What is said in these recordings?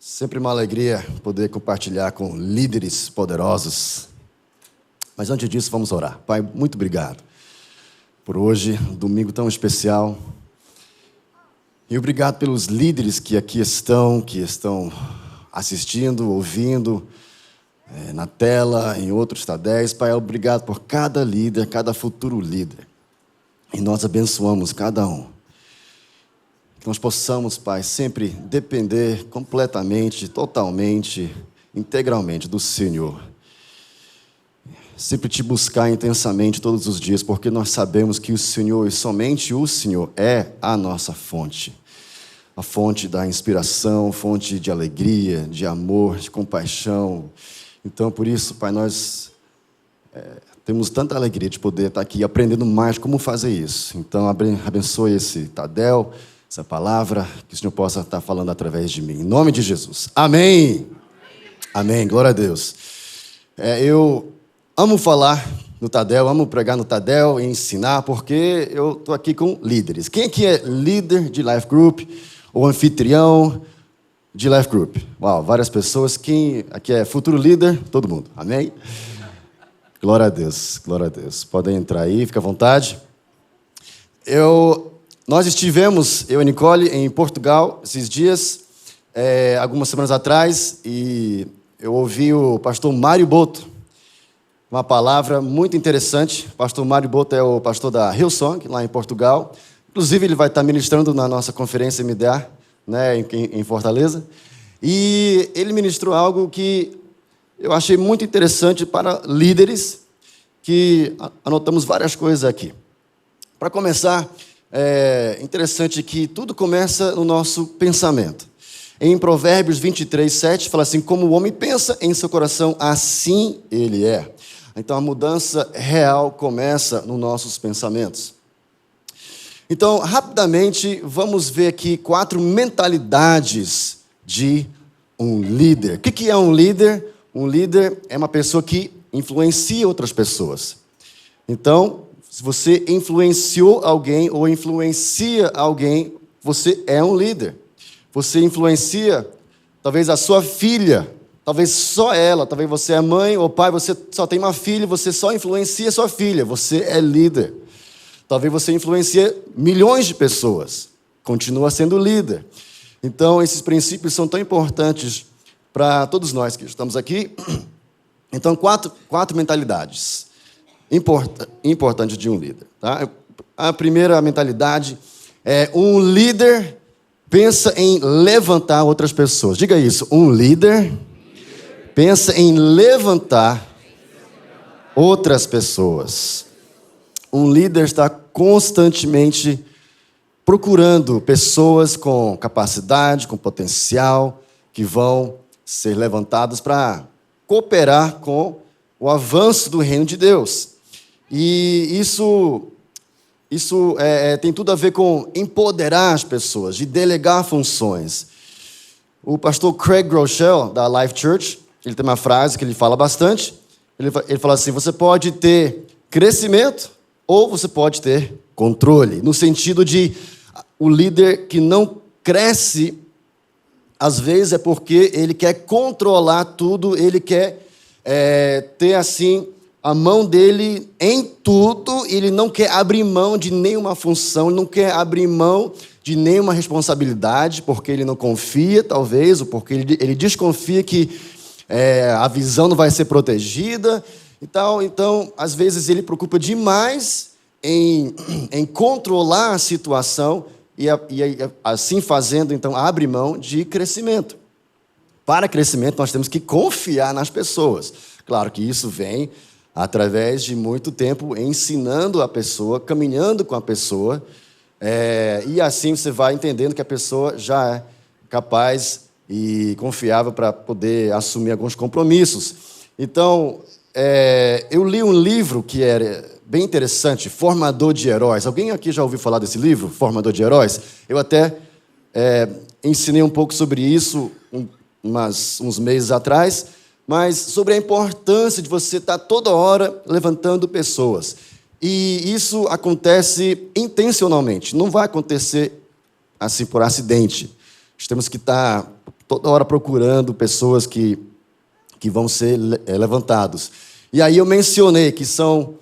Sempre uma alegria poder compartilhar com líderes poderosos. Mas antes disso, vamos orar. Pai, muito obrigado por hoje, um domingo tão especial. E obrigado pelos líderes que aqui estão, assistindo, ouvindo, na tela, em outros tadéis. Pai, obrigado por cada líder, cada futuro líder. E nós abençoamos cada um. Que nós possamos, Pai, sempre depender completamente, totalmente, integralmente do Senhor. Sempre te buscar intensamente todos os dias, porque nós sabemos que o Senhor, e somente o Senhor, é a nossa fonte. A fonte da inspiração, fonte de alegria, de amor, de compaixão. Então, por isso, Pai, nós temos tanta alegria de poder estar aqui aprendendo mais como fazer isso. Então, abençoe esse Tadel, essa palavra, que o Senhor possa estar falando através de mim. Em nome de Jesus. Amém. Amém. Glória a Deus. Eu amo falar no Tadel, amo pregar no Tadel e ensinar, porque eu estou aqui com líderes. Quem aqui é líder de Life Group ou anfitrião de Life Group? Uau, várias pessoas. Quem aqui é futuro líder? Todo mundo. Amém? Glória a Deus. Glória a Deus. Podem entrar aí, fica à vontade. Nós estivemos, eu e Nicole, em Portugal esses dias, algumas semanas atrás, e eu ouvi o pastor Mário Boto, uma palavra muito interessante. O pastor Mário Boto é o pastor da Hillsong, lá em Portugal. Inclusive, ele vai estar ministrando na nossa conferência MDA, né, em Fortaleza. E ele ministrou algo que eu achei muito interessante para líderes, que anotamos várias coisas aqui. Para começar, é interessante que tudo começa no nosso pensamento. Em Provérbios 23, 7, fala assim: como o homem pensa em seu coração, assim ele é. Então, a mudança real começa nos nossos pensamentos. Então, rapidamente, vamos ver aqui 4 mentalidades de um líder. O que é um líder? Um líder é uma pessoa que influencia outras pessoas. Então, se você influenciou alguém ou influencia alguém, você é um líder. Você influencia, talvez, a sua filha, talvez só ela, talvez você é mãe ou pai, você só tem uma filha, você só influencia a sua filha, você é líder. Talvez você influencia milhões de pessoas, continua sendo líder. Então, esses princípios são tão importantes para todos nós que estamos aqui. Então, quatro mentalidades importante de um líder. Tá? A primeira mentalidade é: um líder pensa em levantar outras pessoas. Diga isso: um líder pensa em levantar outras pessoas. Um líder está constantemente procurando pessoas com capacidade, com potencial, que vão ser levantadas para cooperar com o avanço do reino de Deus. E isso tem tudo a ver com empoderar as pessoas, de delegar funções. O pastor Craig Groeschel, da Life Church, ele tem uma frase que ele fala bastante. Ele fala assim: você pode ter crescimento ou você pode ter controle. No sentido de, o líder que não cresce, às vezes é porque ele quer controlar tudo, ele quer ter assim a mão dele em tudo, ele não quer abrir mão de nenhuma função, ele não quer abrir mão de nenhuma responsabilidade, porque ele não confia, talvez, ou porque ele desconfia que a visão não vai ser protegida e tal. Então, às vezes, ele preocupa demais em controlar a situação e assim fazendo, então, abre mão de crescimento. Para crescimento, nós temos que confiar nas pessoas. Claro que isso vem através de muito tempo ensinando a pessoa, caminhando com a pessoa, e assim você vai entendendo que a pessoa já é capaz e confiável para poder assumir alguns compromissos. Então, eu li um livro que era bem interessante, Formador de Heróis. Alguém aqui já ouviu falar desse livro, Formador de Heróis? Eu até ensinei um pouco sobre isso uns meses atrás, mas sobre a importância de você estar toda hora levantando pessoas. E isso acontece intencionalmente, não vai acontecer assim por acidente. Nós temos que estar toda hora procurando pessoas que vão ser levantados. E aí eu mencionei que são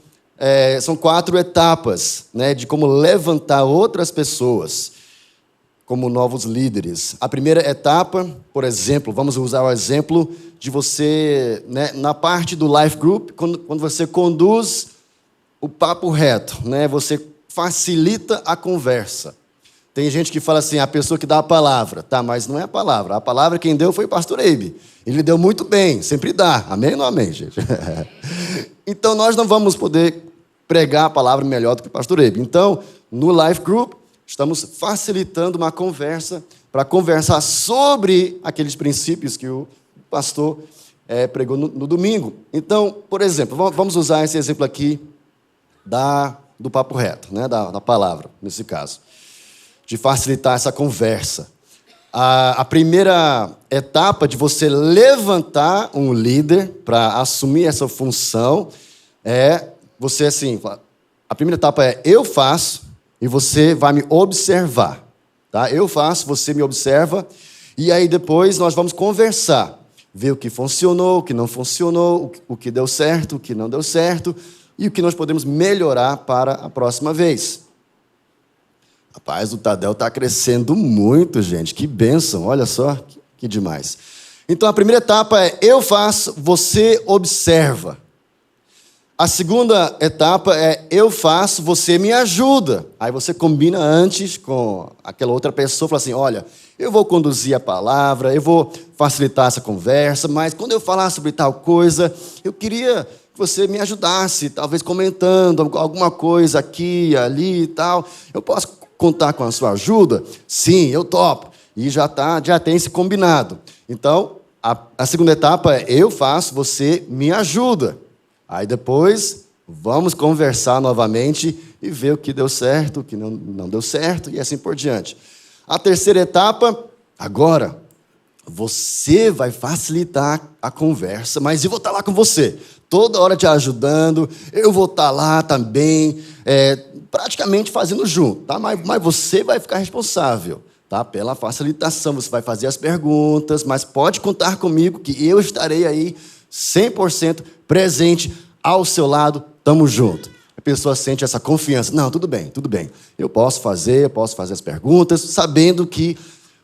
4 etapas, né, de como levantar outras pessoas como novos líderes. A primeira etapa, por exemplo, vamos usar o exemplo de você, né, na parte do Life Group, quando você conduz o papo reto, né, você facilita a conversa. Tem gente que fala assim, a pessoa que dá a palavra. Tá, mas não é a palavra quem deu foi o pastor Eibe. Ele deu muito bem, sempre dá. Amém ou não amém, gente? Então, nós não vamos poder pregar a palavra melhor do que o pastor Eibe. Então, no Life Group, estamos facilitando uma conversa para conversar sobre aqueles princípios que o pastor pregou no domingo. Então, por exemplo, vamos usar esse exemplo aqui do papo reto, né, da palavra, nesse caso, de facilitar essa conversa. A primeira etapa de você levantar um líder para assumir essa função é você, assim, a primeira etapa é eu faço e você vai me observar. Tá? Eu faço, você me observa, e aí depois nós vamos conversar, ver o que funcionou, o que não funcionou, o que deu certo, o que não deu certo, e o que nós podemos melhorar para a próxima vez. Rapaz, o Tadel está crescendo muito, gente. Que bênção, olha só, que demais. Então, a primeira etapa é eu faço, você observa. A segunda etapa é eu faço, você me ajuda. Aí você combina antes com aquela outra pessoa, fala assim, olha, eu vou conduzir a palavra, eu vou facilitar essa conversa, mas quando eu falar sobre tal coisa, eu queria que você me ajudasse, talvez comentando alguma coisa aqui, ali e tal. Eu posso contar com a sua ajuda? Sim, eu topo. E já tem esse combinado. Então, a segunda etapa é eu faço, você me ajuda. Aí depois, vamos conversar novamente e ver o que deu certo, o que não deu certo, e assim por diante. A terceira etapa, agora, você vai facilitar a conversa, mas eu vou estar lá com você, toda hora te ajudando, eu vou estar lá também, praticamente fazendo junto, tá? Mas você vai ficar responsável, tá? Pela facilitação, você vai fazer as perguntas, mas pode contar comigo que eu estarei aí 100% presente ao seu lado, tamo junto. A pessoa sente essa confiança, não, tudo bem, eu posso fazer as perguntas, sabendo que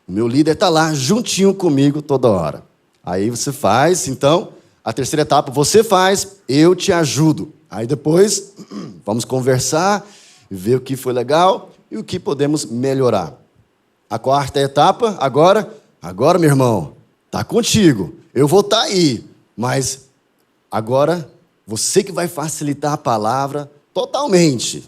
o meu líder está lá juntinho comigo toda hora. Aí você faz, então, a terceira etapa, você faz, eu te ajudo. Aí depois, vamos conversar, ver o que foi legal e o que podemos melhorar. A quarta etapa, agora, meu irmão, está contigo. Eu vou estar aí, mas agora você que vai facilitar a palavra totalmente.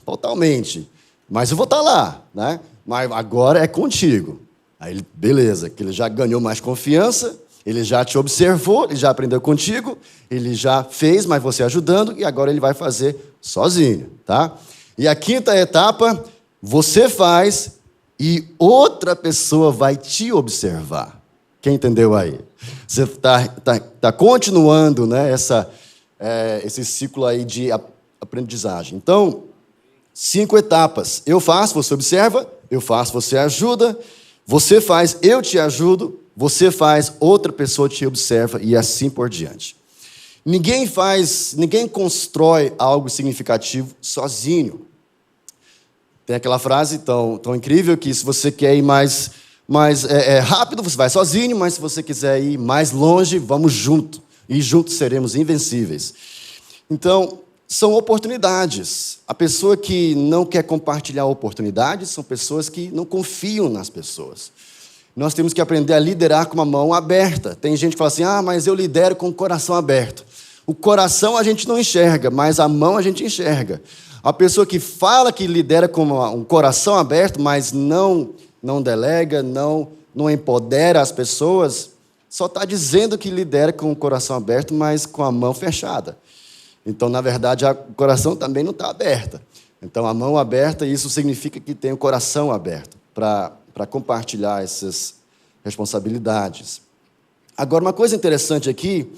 Mas eu vou estar lá, né? Mas agora é contigo. Aí ele, beleza, que ele já ganhou mais confiança, ele já te observou, ele já aprendeu contigo, ele já fez, mas você ajudando, e agora ele vai fazer sozinho, tá? E a quinta etapa, você faz e outra pessoa vai te observar. Quem entendeu aí? Você está continuando, né, esse ciclo aí de aprendizagem. Então, 5 etapas. Eu faço, você observa, eu faço, você ajuda, você faz, eu te ajudo, você faz, outra pessoa te observa e assim por diante. Ninguém constrói algo significativo sozinho. Tem aquela frase tão incrível que se você quer ir mais rápido, você vai sozinho, mas se você quiser ir mais longe, vamos junto. E juntos seremos invencíveis. Então, são oportunidades. A pessoa que não quer compartilhar oportunidades são pessoas que não confiam nas pessoas. Nós temos que aprender a liderar com uma mão aberta. Tem gente que fala assim, mas eu lidero com o coração aberto. O coração a gente não enxerga, mas a mão a gente enxerga. A pessoa que fala que lidera com um coração aberto, mas não delega, não empodera as pessoas, só está dizendo que lidera com o coração aberto, mas com a mão fechada. Então, na verdade, o coração também não está aberto. Então, a mão aberta, isso significa que tem o coração aberto para compartilhar essas responsabilidades. Agora, uma coisa interessante aqui,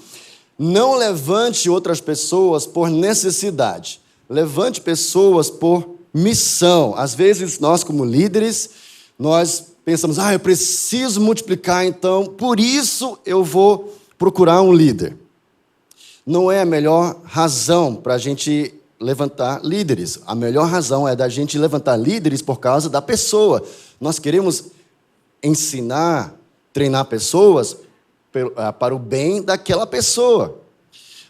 não levante outras pessoas por necessidade. Levante pessoas por missão. Às vezes, nós como líderes, nós pensamos, eu preciso multiplicar, então, por isso eu vou procurar um líder. Não é a melhor razão para a gente levantar líderes. A melhor razão é da gente levantar líderes por causa da pessoa. Nós queremos ensinar, treinar pessoas para o bem daquela pessoa.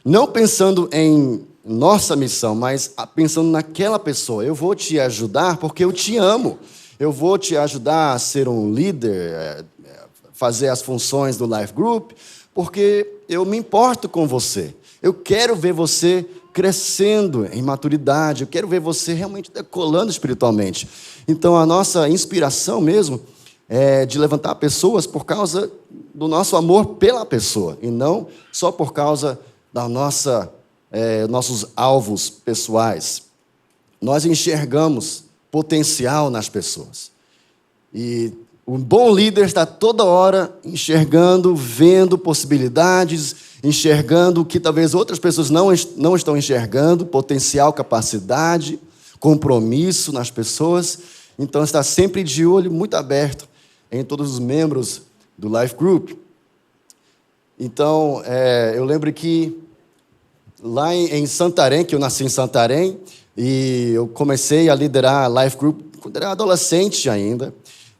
Não pensando em nossa missão, mas pensando naquela pessoa. Eu vou te ajudar porque eu te amo. Eu vou te ajudar a ser um líder, fazer as funções do Life Group, porque eu me importo com você. Eu quero ver você crescendo em maturidade, eu quero ver você realmente decolando espiritualmente. Então, a nossa inspiração mesmo é de levantar pessoas por causa do nosso amor pela pessoa, e não só por causa da nossos alvos pessoais. Nós enxergamos potencial nas pessoas. E o bom líder está toda hora enxergando, vendo possibilidades, enxergando o que talvez outras pessoas não estão enxergando, potencial, capacidade, compromisso nas pessoas. Então, está sempre de olho muito aberto em todos os membros do Life Group. Então, eu lembro que lá em Santarém, que eu nasci em Santarém, e eu comecei a liderar a Life Group quando era adolescente ainda.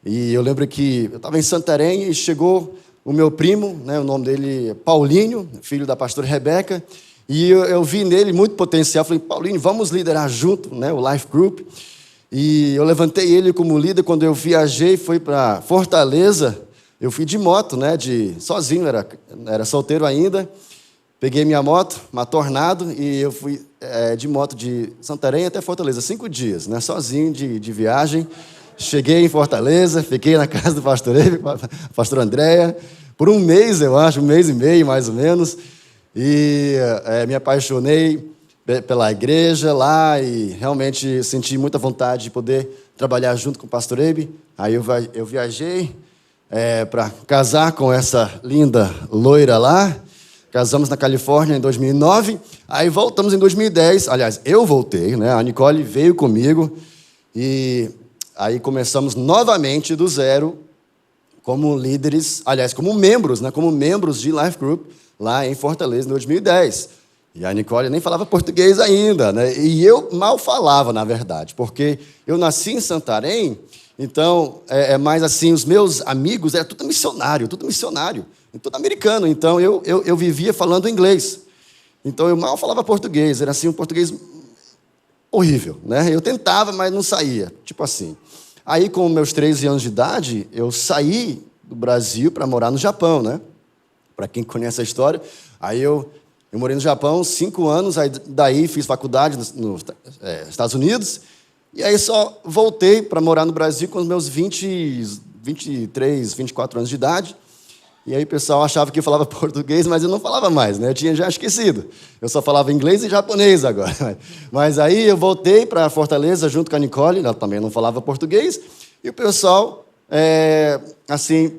E eu lembro que eu estava em Santarém e chegou o meu primo, né, o nome dele é Paulinho, filho da pastora Rebeca, e eu vi nele muito potencial. Falei, Paulinho, vamos liderar junto, né, o Life Group. E eu levantei ele como líder. Quando eu viajei, fui para Fortaleza. Eu fui de moto, né, sozinho, era solteiro ainda. Peguei minha moto, uma Tornado, e eu fui de moto de Santarém até Fortaleza, 5 dias, né, sozinho de viagem. Cheguei em Fortaleza, fiquei na casa do pastor pastor Andréia, por um mês, eu acho, 1 mês e meio, mais ou menos. E me apaixonei pela igreja lá e realmente senti muita vontade de poder trabalhar junto com o pastor Ebe. Aí eu viajei para casar com essa linda loira lá. Casamos na Califórnia em 2009. Aí voltamos em 2010. Aliás, eu voltei, né? A Nicole veio comigo e aí começamos novamente do zero como líderes, aliás, como membros, né? Como membros de Life Group lá em Fortaleza em 2010. E a Nicole nem falava português ainda, né? E eu mal falava, na verdade, porque eu nasci em Santarém, então, mais assim, os meus amigos eram tudo missionário, tudo americano. Então, eu vivia falando inglês. Então, eu mal falava português, era assim, um português horrível, né? Eu tentava, mas não saía, tipo assim. Aí, com meus 13 anos de idade, eu saí do Brasil para morar no Japão, né? Para quem conhece a história. Aí eu morei no Japão 5 anos, aí daí fiz faculdade nos Estados Unidos, e aí só voltei para morar no Brasil com os meus 23, 24 anos de idade. E aí o pessoal achava que eu falava português, mas eu não falava mais, né? Eu tinha já esquecido. Eu só falava inglês e japonês agora. Mas aí eu voltei para Fortaleza junto com a Nicole, ela também não falava português, e o pessoal, assim,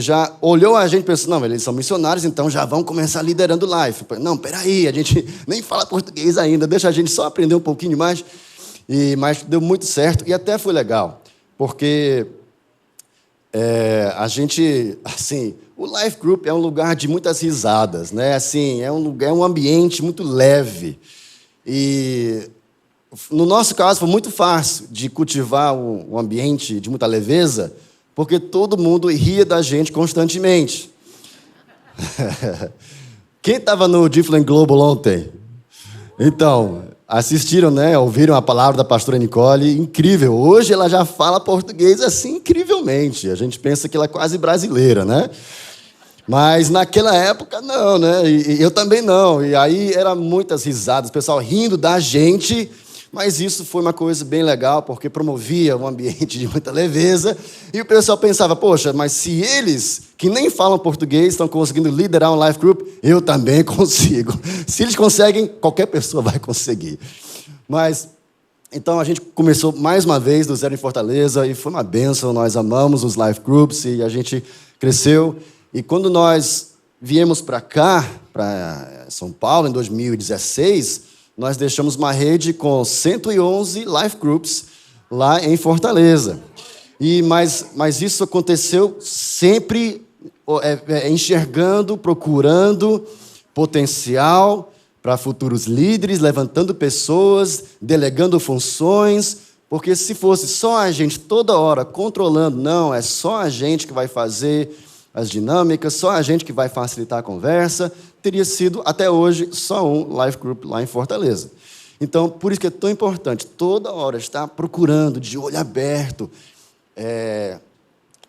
já olhou a gente e pensou, não, eles são missionários, então já vão começar liderando o Life. Não, peraí, a gente nem fala português ainda, deixa a gente só aprender um pouquinho mais. Mas deu muito certo e até foi legal, porque a gente, assim, o Life Group é um lugar de muitas risadas, né? Assim, é um ambiente muito leve. E no nosso caso foi muito fácil de cultivar um ambiente de muita leveza, porque todo mundo ria da gente constantemente. Quem estava no Difflin Global ontem? Então, assistiram, né? Ouviram a palavra da pastora Nicole, incrível. Hoje ela já fala português assim incrivelmente. A gente pensa que ela é quase brasileira, né? Mas naquela época não, né? E eu também não. E aí eram muitas risadas, o pessoal rindo da gente. Mas isso foi uma coisa bem legal, porque promovia um ambiente de muita leveza. E o pessoal pensava, poxa, mas se eles, que nem falam português, estão conseguindo liderar um Life Group, eu também consigo. Se eles conseguem, qualquer pessoa vai conseguir. Mas, então, a gente começou mais uma vez do zero em Fortaleza, e foi uma bênção, nós amamos os Life Groups, e a gente cresceu. E quando nós viemos para cá, para São Paulo, em 2016... nós deixamos uma rede com 111 Life Groups lá em Fortaleza. Mas isso aconteceu sempre enxergando, procurando potencial para futuros líderes, levantando pessoas, delegando funções, porque se fosse só a gente toda hora controlando, não, é só a gente que vai fazer as dinâmicas, só a gente que vai facilitar a conversa, teria sido, até hoje, só um life group lá em Fortaleza. Então, por isso que é tão importante, toda hora estar procurando, de olho aberto,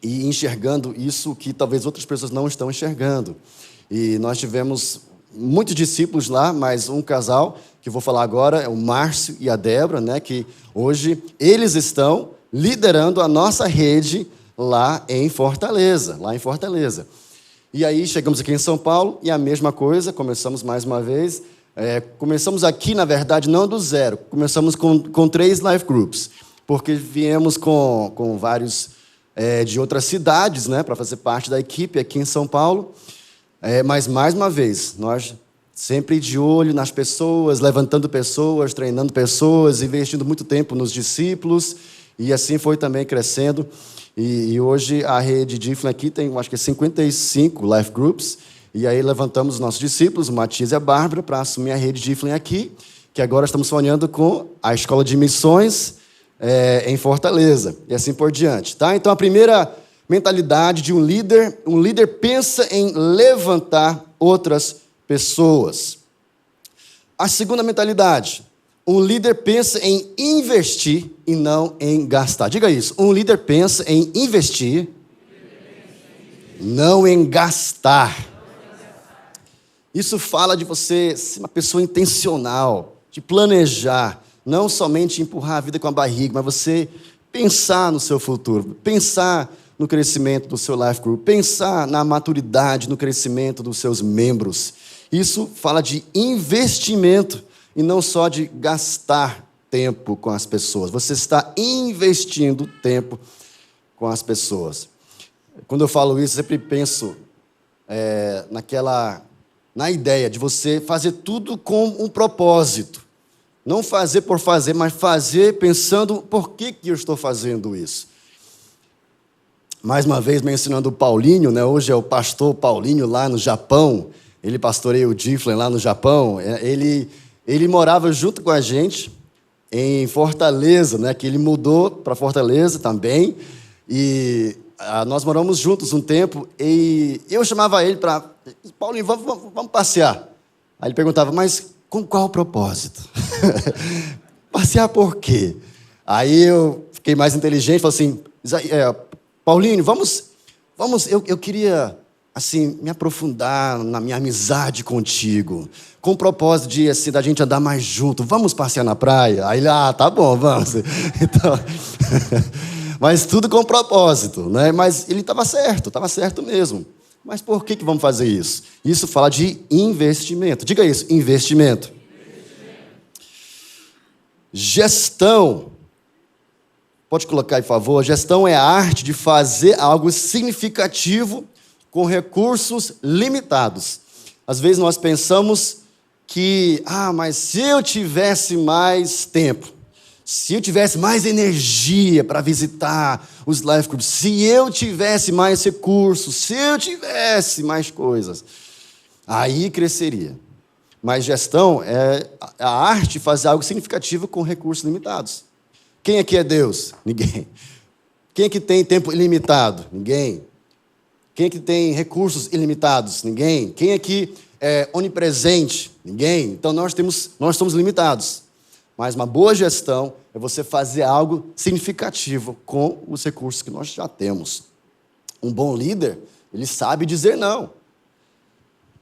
e enxergando isso que talvez outras pessoas não estão enxergando. E nós tivemos muitos discípulos lá, mas um casal, que eu vou falar agora, é o Márcio e a Débora, né, que hoje eles estão liderando a nossa rede lá em Fortaleza. E aí chegamos aqui em São Paulo e a mesma coisa, começamos mais uma vez. Começamos aqui, na verdade, não do zero, começamos com 3 life groups, porque viemos com vários de outras cidades, né, para fazer parte da equipe aqui em São Paulo. Mas, mais uma vez, nós sempre de olho nas pessoas, levantando pessoas, treinando pessoas, investindo muito tempo nos discípulos, e assim foi também crescendo. E hoje a rede Difflin aqui tem, acho que 55 life groups, e aí levantamos os nossos discípulos, o Matias e a Bárbara, para assumir a rede Difflin aqui, que agora estamos sonhando com a Escola de Missões em Fortaleza, e assim por diante. Tá? Então, a primeira mentalidade de um líder pensa em levantar outras pessoas. A segunda mentalidade, um líder pensa em investir e não em gastar. Diga isso, um líder pensa em investir, não em gastar. Isso fala de você ser uma pessoa intencional, de planejar, não somente empurrar a vida com a barriga, mas você pensar no seu futuro, pensar no crescimento do seu life group, pensar na maturidade, no crescimento dos seus membros. Isso fala de investimento e não só de gastar tempo com as pessoas. Você está investindo tempo com as pessoas. Quando eu falo isso, eu sempre penso na ideia de você fazer tudo com um propósito. Não fazer por fazer, mas fazer pensando por que eu estou fazendo isso. Mais uma vez, mencionando o Paulinho, né? Hoje é o pastor Paulinho lá no Japão. Ele pastoreia o Difflin lá no Japão. Ele morava junto com a gente em Fortaleza, né? Que ele mudou para Fortaleza também. E nós moramos juntos um tempo. E eu chamava ele para... Paulinho, vamos passear. Aí ele perguntava, mas com qual propósito? Passear por quê? Aí eu fiquei mais inteligente, falei assim... Paulinho, vamos, eu queria, assim, me aprofundar na minha amizade contigo, com o propósito de, assim, da gente andar mais junto, vamos passear na praia? Aí ele, tá bom, vamos. Então, mas tudo com propósito, né? Mas ele estava certo mesmo. Mas por que vamos fazer isso? Isso fala de investimento. Diga isso, investimento. Gestão. Pode colocar aí, por favor. Gestão é a arte de fazer algo significativo com recursos limitados. Às vezes nós pensamos que, mas se eu tivesse mais tempo, se eu tivesse mais energia para visitar os life groups, se eu tivesse mais recursos, se eu tivesse mais coisas, aí cresceria. Mas gestão é a arte de fazer algo significativo com recursos limitados. Quem aqui é Deus? Ninguém. Quem aqui tem tempo ilimitado? Ninguém. Quem aqui tem recursos ilimitados? Ninguém. Quem aqui é onipresente? Ninguém. Então nós somos limitados. Mas uma boa gestão é você fazer algo significativo com os recursos que nós já temos. Um bom líder, ele sabe dizer não.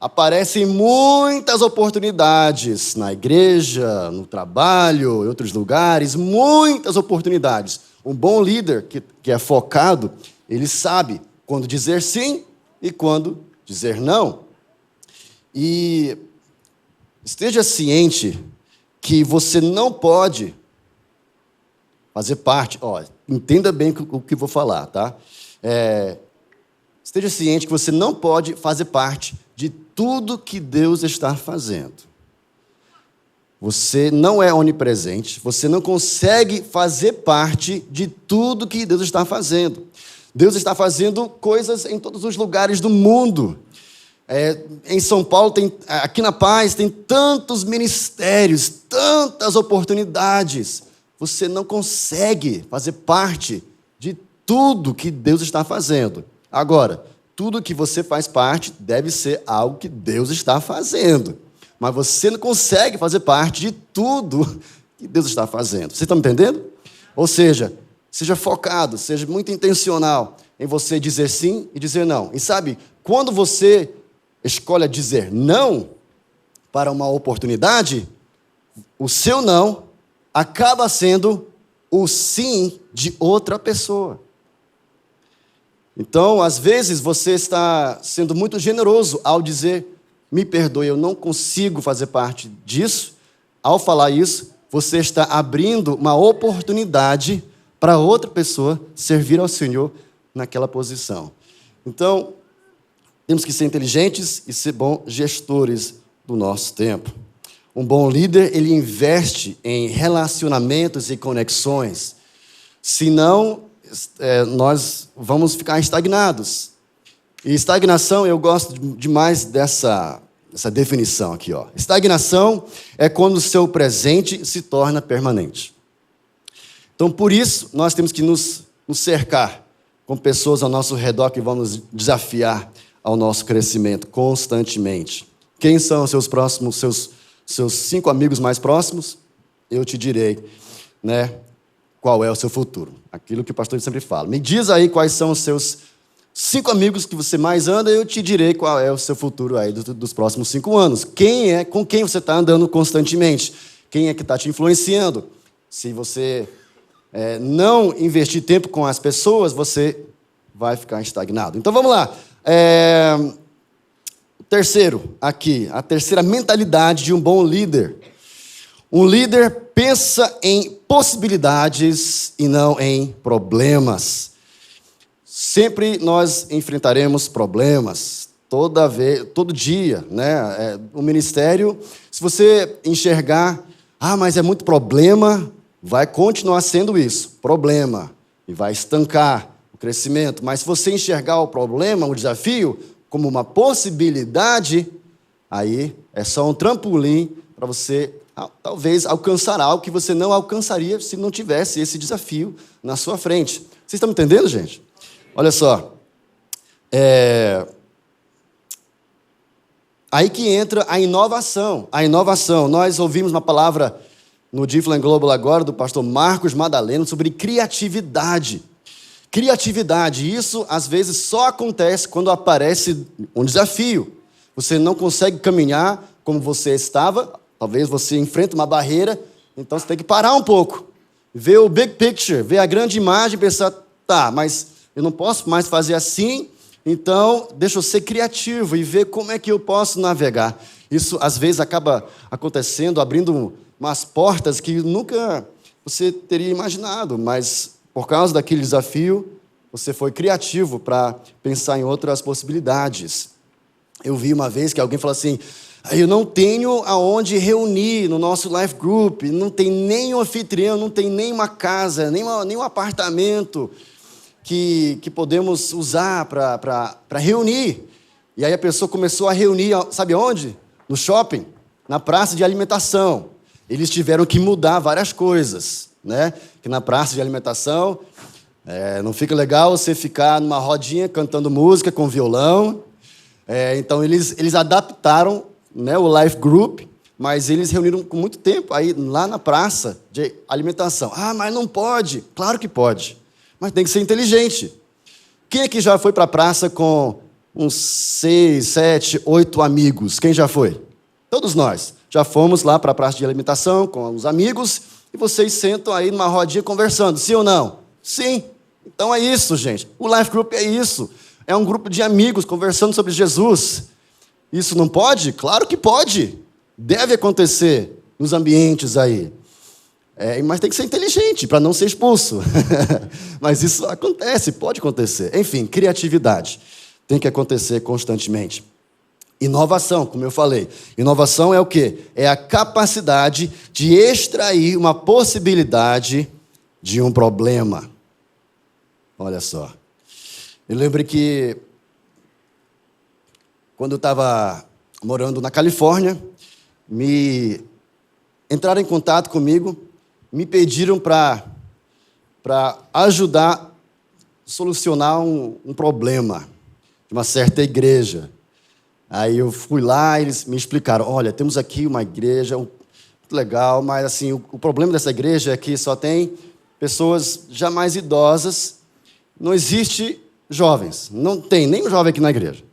Aparecem muitas oportunidades na igreja, no trabalho, em outros lugares, muitas oportunidades. Um bom líder que é focado, ele sabe quando dizer sim e quando dizer não. E esteja ciente que você não pode fazer parte... entenda bem o que vou falar, tá? Esteja ciente que você não pode fazer parte de tudo que Deus está fazendo. Você não é onipresente, você não consegue fazer parte de tudo que Deus está fazendo. Deus está fazendo coisas em todos os lugares do mundo. Em São Paulo, aqui na Paz, tem tantos ministérios, tantas oportunidades. Você não consegue fazer parte de tudo que Deus está fazendo. Agora, tudo que você faz parte deve ser algo que Deus está fazendo. Mas você não consegue fazer parte de tudo que Deus está fazendo. Vocês estão me entendendo? Ou seja, seja focado, seja muito intencional em você dizer sim e dizer não. E sabe, quando você escolhe dizer não para uma oportunidade, o seu não acaba sendo o sim de outra pessoa. Então, às vezes, você está sendo muito generoso ao dizer, me perdoe, eu não consigo fazer parte disso. Ao falar isso, você está abrindo uma oportunidade para outra pessoa servir ao Senhor naquela posição. Então, temos que ser inteligentes e ser bons gestores do nosso tempo. Um bom líder, ele investe em relacionamentos e conexões. Senão, nós vamos ficar estagnados. E estagnação, eu gosto demais dessa definição aqui. Estagnação é quando o seu presente se torna permanente. Então, por isso, nós temos que nos cercar com pessoas ao nosso redor que vão nos desafiar ao nosso crescimento constantemente. Quem são os seus próximos, seus 5 amigos mais próximos? Eu te direi, qual é o seu futuro. Aquilo que o pastor sempre fala. Me diz aí quais são os seus 5 amigos que você mais anda, eu te direi qual é o seu futuro aí dos próximos 5 anos. Com quem você está andando constantemente? Quem é que está te influenciando? Se você não investir tempo com as pessoas, você vai ficar estagnado. Então vamos lá. Terceiro aqui, a terceira mentalidade de um bom líder. Um líder pensa em possibilidades e não em problemas. Sempre nós enfrentaremos problemas, todo dia, O ministério, se você enxergar, mas é muito problema, vai continuar sendo isso, problema, e vai estancar o crescimento. Mas se você enxergar o problema, o desafio, como uma possibilidade, aí é só um trampolim para você, talvez, alcançar algo que você não alcançaria se não tivesse esse desafio na sua frente. Vocês estão me entendendo, gente? Olha só. Aí que entra a inovação. A inovação. Nós ouvimos uma palavra no Difflin Global agora, do pastor Marcos Madaleno, sobre criatividade. Criatividade, isso às vezes só acontece quando aparece um desafio. Você não consegue caminhar como você estava, talvez você enfrente uma barreira, então você tem que parar um pouco, ver o big picture, ver a grande imagem e pensar, mas eu não posso mais fazer assim, então deixa eu ser criativo e ver como é que eu posso navegar. Isso às vezes acaba acontecendo, abrindo umas portas que nunca você teria imaginado, mas por causa daquele desafio, você foi criativo para pensar em outras possibilidades. Eu vi uma vez que alguém falou assim, eu não tenho aonde reunir no nosso life group, não tem nem um anfitrião, não tem nem uma casa, nem um apartamento que podemos usar para reunir. E aí a pessoa começou a reunir, sabe onde? No shopping, na praça de alimentação. Eles tiveram que mudar várias coisas, Que na praça de alimentação não fica legal você ficar numa rodinha cantando música com violão. Então eles adaptaram, o life group, mas eles reuniram com muito tempo aí lá na praça de alimentação. Mas não pode. Claro que pode, mas tem que ser inteligente. Quem aqui já foi para a praça com uns 6, 7, 8 amigos? Quem já foi? Todos nós. Já fomos lá para a praça de alimentação com os amigos e vocês sentam aí numa rodinha conversando, sim ou não? Sim. Então é isso, gente. O Life Group é isso. É um grupo de amigos conversando sobre Jesus. Isso não pode? Claro que pode. Deve acontecer nos ambientes aí. Mas tem que ser inteligente para não ser expulso. Mas isso acontece, pode acontecer. Enfim, criatividade tem que acontecer constantemente. Inovação, como eu falei. Inovação é o quê? É a capacidade de extrair uma possibilidade de um problema. Olha só. Eu lembro que quando eu estava morando na Califórnia, entraram em contato comigo, me pediram para ajudar a solucionar um problema de uma certa igreja. Aí eu fui lá, eles me explicaram, olha, temos aqui uma igreja muito legal, mas assim, o problema dessa igreja é que só tem pessoas já mais idosas, não existe jovens, não tem nenhum jovem aqui na igreja.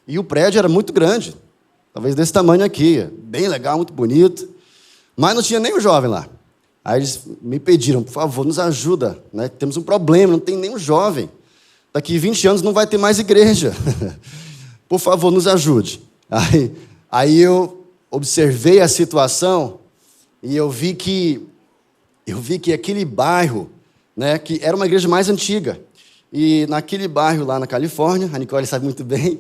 E o prédio era muito grande, talvez desse tamanho aqui, bem legal, muito bonito, mas não tinha nenhum jovem lá. Aí eles me pediram, por favor, nos ajuda, né? Temos um problema, não tem nenhum jovem. Daqui 20 anos não vai ter mais igreja. Por favor, nos ajude. Aí eu observei a situação e eu vi que aquele bairro, né, que era uma igreja mais antiga, e naquele bairro lá na Califórnia, a Nicole sabe muito bem,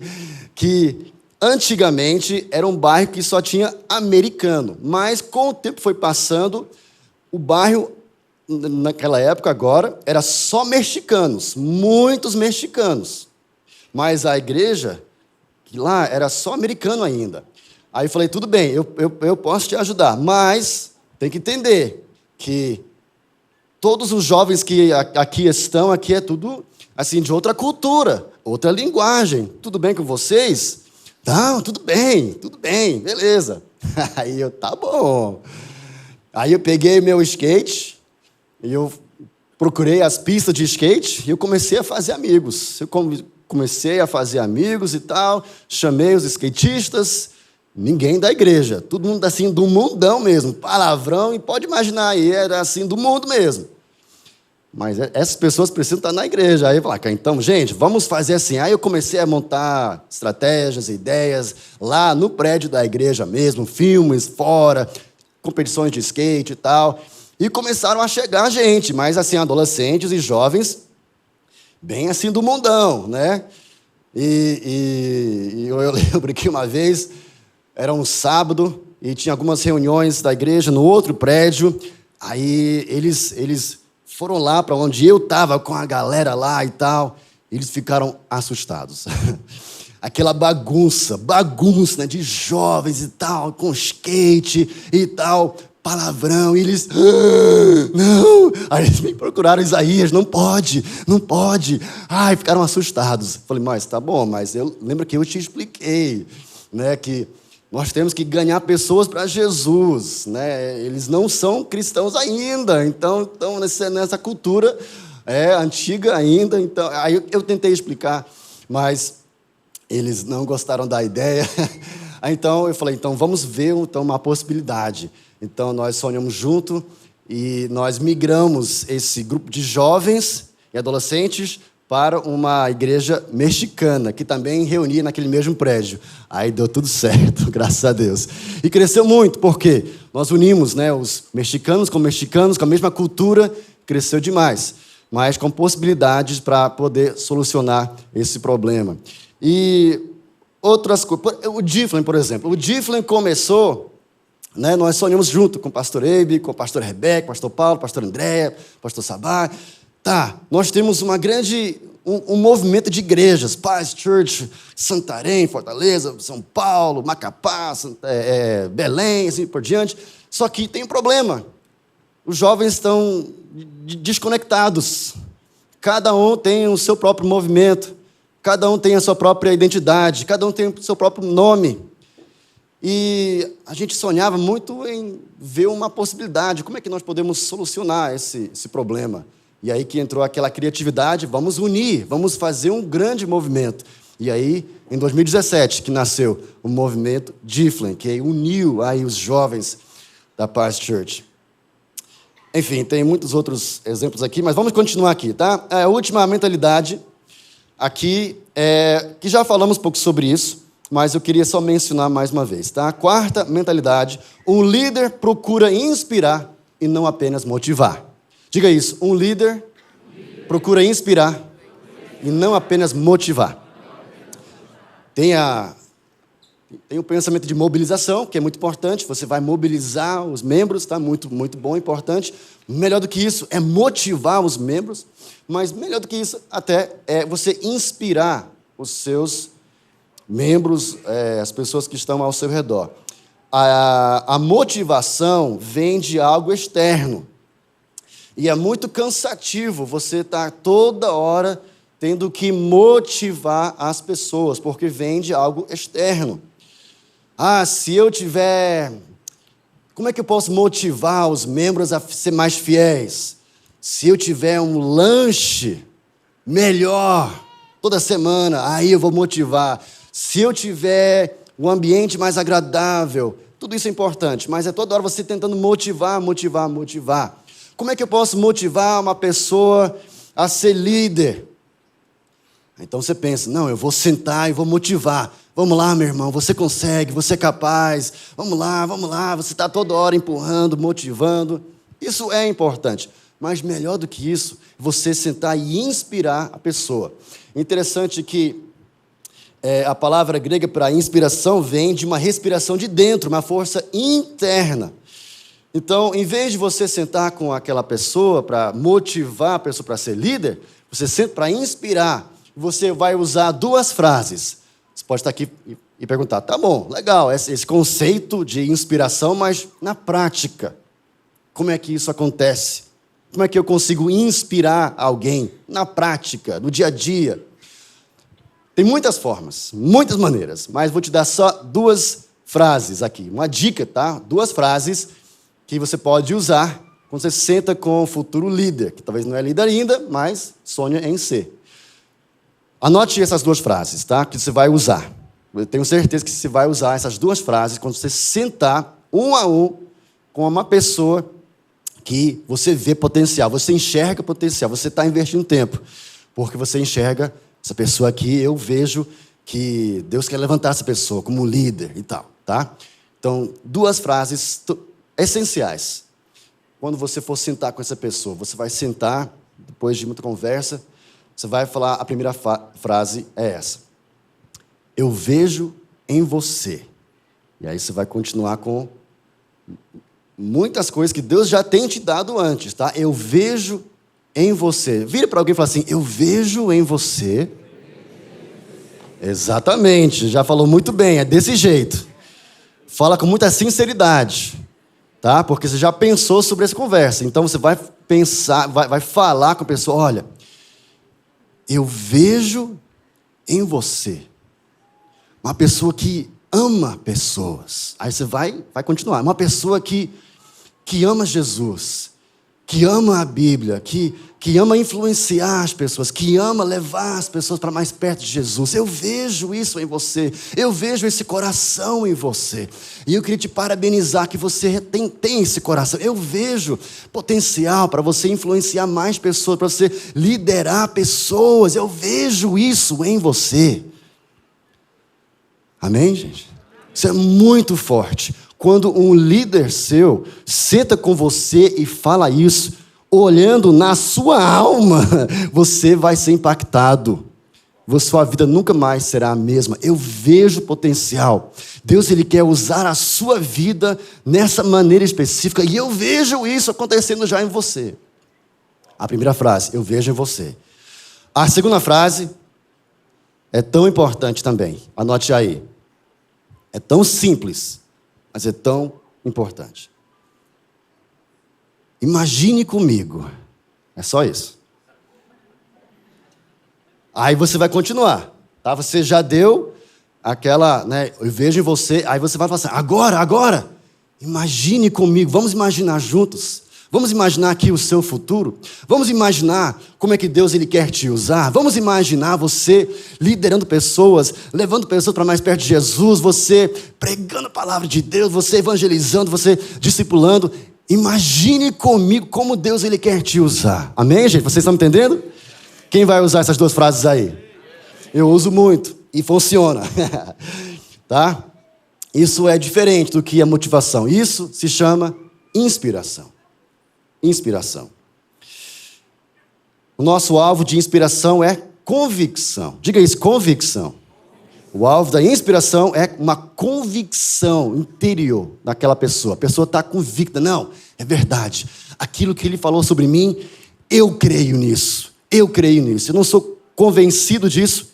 que antigamente era um bairro que só tinha americano, mas com o tempo foi passando, o bairro, naquela época agora, era só mexicanos, muitos mexicanos, mas a igreja que lá era só americano ainda. Aí eu falei, tudo bem, eu posso te ajudar, mas tem que entender que todos os jovens que aqui estão, aqui é tudo assim de outra cultura, outra linguagem. Tudo bem com vocês? Não, tudo bem, beleza. Aí eu, tá bom. Aí eu peguei meu skate, e eu procurei as pistas de skate, e eu comecei a fazer amigos. Comecei a fazer amigos e tal, chamei os skatistas, ninguém da igreja, todo mundo assim do mundão mesmo, palavrão, e pode imaginar aí, era assim do mundo mesmo. Mas essas pessoas precisam estar na igreja. Aí eu falei, então, gente, vamos fazer assim. Aí eu comecei a montar estratégias, ideias, lá no prédio da igreja mesmo, filmes fora, competições de skate e tal. E começaram a chegar gente, mas assim, adolescentes e jovens, bem assim do mundão, né? E eu lembro que uma vez, era um sábado, e tinha algumas reuniões da igreja no outro prédio, aí eles foram lá para onde eu estava com a galera lá e tal, eles ficaram assustados. Aquela bagunça, né, de jovens e tal, com skate e tal, palavrão, e eles, não, aí eles me procuraram, Isaías, não pode, ai, ficaram assustados. Falei, mas tá bom, mas lembra que eu te expliquei, né, que nós temos que ganhar pessoas para Jesus, né, eles não são cristãos ainda, então nessa cultura antiga ainda, então, aí eu tentei explicar, mas eles não gostaram da ideia, então eu falei, então vamos ver uma possibilidade. Então, nós sonhamos junto e nós migramos esse grupo de jovens e adolescentes para uma igreja mexicana, que também reunia naquele mesmo prédio. Aí deu tudo certo, graças a Deus. E cresceu muito, porque nós unimos, né, os mexicanos, com a mesma cultura, cresceu demais, mas com possibilidades para poder solucionar esse problema. E outras coisas, o Difflin, por exemplo, o Difflin começou... Né, nós sonhamos junto com o pastor Eibe, com o pastor Rebeca, pastor Paulo, pastor André, pastor Sabá. Nós temos um movimento de igrejas, Paz Church, Santarém, Fortaleza, São Paulo, Macapá, Belém, assim por diante. Só que tem um problema. Os jovens estão desconectados. Cada um tem o seu próprio movimento, cada um tem a sua própria identidade, cada um tem o seu próprio nome. E a gente sonhava muito em ver uma possibilidade, como é que nós podemos solucionar esse problema. E aí que entrou aquela criatividade, vamos unir, vamos fazer um grande movimento. E aí, em 2017, que nasceu o movimento Difflin, que uniu aí os jovens da Paz Church. Enfim, tem muitos outros exemplos aqui, mas vamos continuar aqui, tá? A última mentalidade aqui, que já falamos um pouco sobre isso, mas eu queria só mencionar mais uma vez, tá? A quarta mentalidade, um líder procura inspirar e não apenas motivar. Diga isso, um líder procura inspirar e não apenas motivar. Tem Tem o pensamento de mobilização, que é muito importante. Você vai mobilizar os membros, tá? Muito, muito bom, importante. Melhor do que isso é motivar os membros. Mas melhor do que isso até é você inspirar os seus membros, as pessoas que estão ao seu redor. A motivação vem de algo externo. E é muito cansativo você estar toda hora tendo que motivar as pessoas, porque vem de algo externo. Se eu tiver... Como é que eu posso motivar os membros a ser mais fiéis? Se eu tiver um lanche melhor toda semana, aí eu vou motivar. Se eu tiver um ambiente mais agradável, tudo isso é importante, mas é toda hora você tentando motivar. Como é que eu posso motivar uma pessoa a ser líder? Então você pensa, não, eu vou sentar e vou motivar. Vamos lá, meu irmão, você consegue, você é capaz. Vamos lá, você está toda hora empurrando, motivando. Isso é importante, mas melhor do que isso, você sentar e inspirar a pessoa. Interessante que a palavra grega para inspiração vem de uma respiração de dentro, uma força interna. Então, em vez de você sentar com aquela pessoa para motivar a pessoa para ser líder, você senta para inspirar. Você vai usar 2 frases. Você pode estar aqui e perguntar, tá bom, legal, esse conceito de inspiração, mas na prática, como é que isso acontece? Como é que eu consigo inspirar alguém na prática, no dia a dia? Tem muitas formas, muitas maneiras, mas vou te dar só 2 frases aqui. Uma dica, tá? 2 frases que você pode usar quando você senta com o futuro líder, que talvez não é líder ainda, mas sonha em ser. Anote essas 2 frases, tá? Que você vai usar. Eu tenho certeza que você vai usar essas 2 frases quando você sentar um a um com uma pessoa que você vê potencial, você enxerga potencial, você está investindo tempo, porque você enxerga essa pessoa aqui, eu vejo que Deus quer levantar essa pessoa como líder e tal, tá? Então, 2 frases essenciais. Quando você for sentar com essa pessoa, você vai sentar, depois de muita conversa, você vai falar, a primeira frase é essa. Eu vejo em você. E aí você vai continuar com muitas coisas que Deus já tem te dado antes, tá? Eu vejo em você. Vira para alguém e fala assim, eu vejo em você. Exatamente, já falou muito bem, é desse jeito. Fala com muita sinceridade, tá? Porque você já pensou sobre essa conversa. Então você vai pensar, vai falar com a pessoa, olha, eu vejo em você uma pessoa que ama pessoas. Aí você vai continuar. Uma pessoa que ama Jesus, que ama a Bíblia, que ama influenciar as pessoas, que ama levar as pessoas para mais perto de Jesus. Eu vejo isso em você. Eu vejo esse coração em você. E eu queria te parabenizar que você tem esse coração. Eu vejo potencial para você influenciar mais pessoas, para você liderar pessoas. Eu vejo isso em você. Amém, gente? Isso é muito forte. Quando um líder seu senta com você e fala isso, olhando na sua alma, você vai ser impactado. Sua vida nunca mais será a mesma. Eu vejo potencial. Deus, Ele quer usar a sua vida nessa maneira específica. E eu vejo isso acontecendo já em você. A primeira frase, eu vejo em você. A segunda frase é tão importante também. Anote aí. É tão simples, mas é tão importante. Imagine comigo. É só isso. Aí você vai continuar, tá? Você já deu aquela, né? Eu vejo em você. Aí você vai falar assim, agora. Imagine comigo. Vamos imaginar juntos. Vamos imaginar aqui o seu futuro. Vamos imaginar como é que Deus Ele quer te usar. Vamos imaginar você liderando pessoas, levando pessoas para mais perto de Jesus, você pregando a palavra de Deus, você evangelizando, você discipulando. Imagine comigo como Deus Ele quer te usar. Amém, gente? Vocês estão me entendendo? Quem vai usar essas 2 frases aí? Eu uso muito e funciona. Tá? Isso é diferente do que a motivação. Isso se chama inspiração. Inspiração. O nosso alvo de inspiração é convicção. Diga isso, convicção. O alvo da inspiração é uma convicção interior daquela pessoa. A pessoa está convicta. Não, é verdade. Aquilo que ele falou sobre mim, eu creio nisso. Eu creio nisso. Eu não sou convencido disso.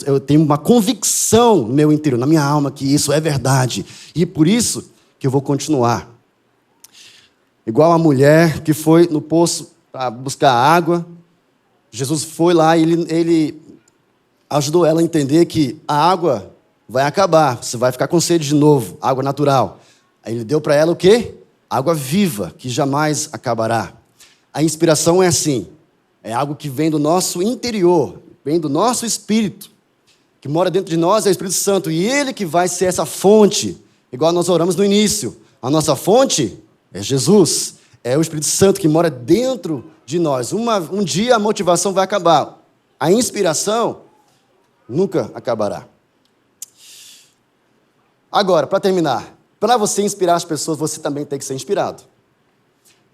Eu tenho uma convicção no meu interior, na minha alma, que isso é verdade. E por isso que eu vou continuar. Igual a mulher que foi no poço para buscar água. Jesus foi lá e ele ajudou ela a entender que a água vai acabar. Você vai ficar com sede de novo, água natural. Aí ele deu para ela o quê? Água viva, que jamais acabará. A inspiração é assim. É algo que vem do nosso interior, vem do nosso espírito, que mora dentro de nós, é o Espírito Santo. E ele que vai ser essa fonte, igual nós oramos no início. A nossa fonte é Jesus, é o Espírito Santo que mora dentro de nós. Um dia a motivação vai acabar. A inspiração nunca acabará. Agora, para terminar, para você inspirar as pessoas, você também tem que ser inspirado.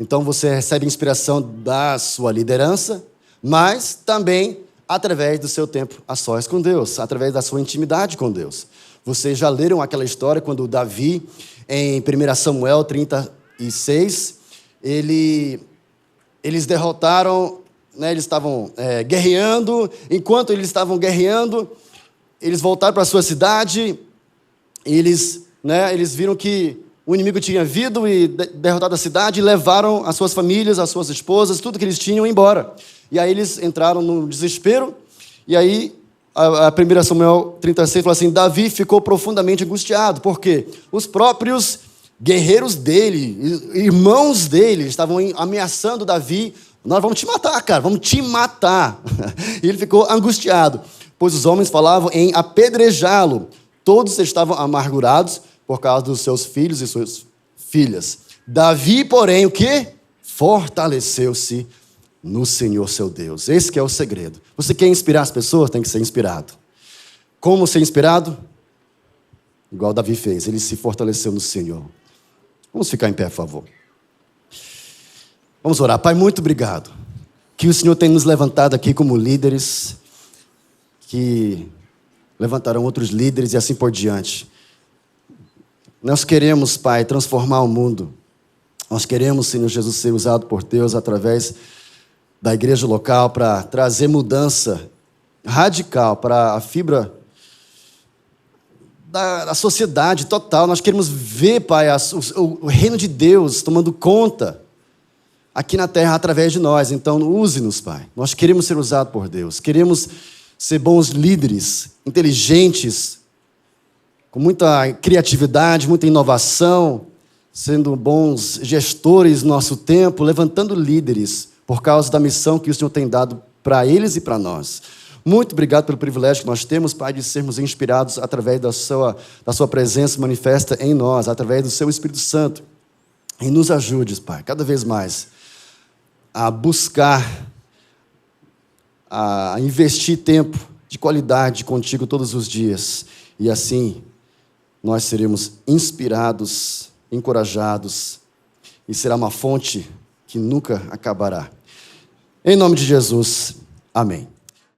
Então você recebe inspiração da sua liderança, mas também através do seu tempo a sós com Deus, através da sua intimidade com Deus. Vocês já leram aquela história quando Davi, em 1 Samuel 36, eles derrotaram, né, eles estavam guerreando. Enquanto eles estavam guerreando, eles voltaram para a sua cidade. Eles viram que o inimigo tinha vindo e derrotado a cidade, e levaram as suas famílias, as suas esposas, tudo que eles tinham embora. E aí eles entraram no desespero. E aí a 1 Samuel 36 fala assim: Davi ficou profundamente angustiado, porque os próprios guerreiros dele, irmãos dele, estavam ameaçando Davi. Nós vamos te matar, cara, vamos te matar. E ele ficou angustiado, pois os homens falavam em apedrejá-lo. Todos estavam amargurados por causa dos seus filhos e suas filhas. Davi, porém, o quê? Fortaleceu-se no Senhor seu Deus. Esse que é o segredo. Você quer inspirar as pessoas? Tem que ser inspirado. Como ser inspirado? Igual Davi fez, ele se fortaleceu no Senhor. Vamos ficar em pé, por favor. Vamos orar. Pai, muito obrigado. Que o Senhor tem nos levantado aqui como líderes, que levantarão outros líderes e assim por diante. Nós queremos, Pai, transformar o mundo. Nós queremos, Senhor Jesus, ser usado por Deus através da igreja local para trazer mudança radical para a fibra da sociedade total. Nós queremos ver, Pai, o reino de Deus tomando conta aqui na terra através de nós. Então, use-nos, Pai. Nós queremos ser usados por Deus. Queremos ser bons líderes, inteligentes, com muita criatividade, muita inovação, sendo bons gestores do nosso tempo, levantando líderes por causa da missão que o Senhor tem dado para eles e para nós. Muito obrigado pelo privilégio que nós temos, Pai, de sermos inspirados através da sua presença manifesta em nós, através do seu Espírito Santo. E nos ajudes, Pai, cada vez mais a buscar, a investir tempo de qualidade contigo todos os dias. E assim nós seremos inspirados, encorajados, e será uma fonte que nunca acabará. Em nome de Jesus, amém.